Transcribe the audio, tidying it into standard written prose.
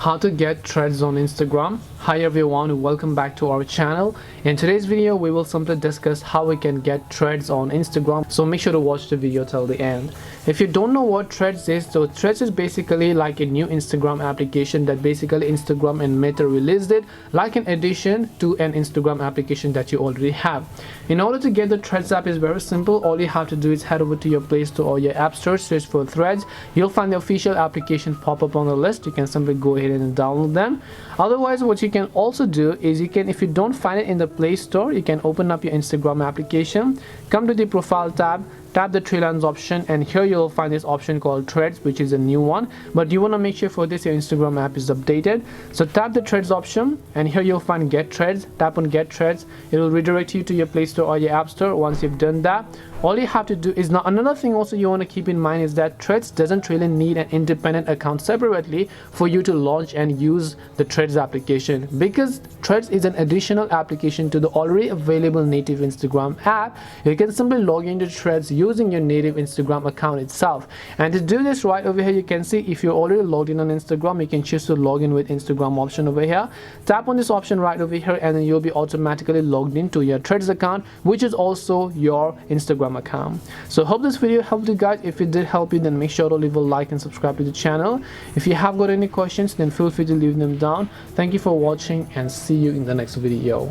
how to get threads on Instagram. Hi everyone, welcome back to our channel. In today's video we will simply discuss how we can get threads on Instagram, so make sure to watch the video till the end. If you don't know what threads is, so threads is basically like a new Instagram application that basically Instagram and Meta released it like an addition to an Instagram application that you already have. In order to get the threads app is very simple. All you have to do is head over to your Play Store or your App Store, search for threads. You'll find the official application pop up on the list. You can simply go ahead and download them. Otherwise, what you can also do is if you don't find it in the Play Store, you can open up your Instagram application, come to the profile tab, tap the three lines option, and here you'll find this option called threads, which is a new one, but you want to make sure for this your Instagram app is updated. So tap the threads option, and here you'll find get threads. Tap on get threads. It will redirect you to your Play Store or your App Store. Once you've done that, all you have to do is, now another thing also you want to keep in mind is that threads doesn't really need an independent account separately for you to launch and use the threads application, because threads is an additional application to the already available native Instagram app. You can simply log into threads using your native Instagram account itself. And to do this, right over here you can see if you're already logged in on Instagram, you can choose to log in with Instagram option over here. Tap on this option right over here, and then you'll be automatically logged into your threads account, which is also your Instagram account. So hope this video helped you guys. If it did help you, then make sure to leave a like and subscribe to the channel. If you have got any questions, then feel free to leave them down. Thank you for watching, and see you in the next video.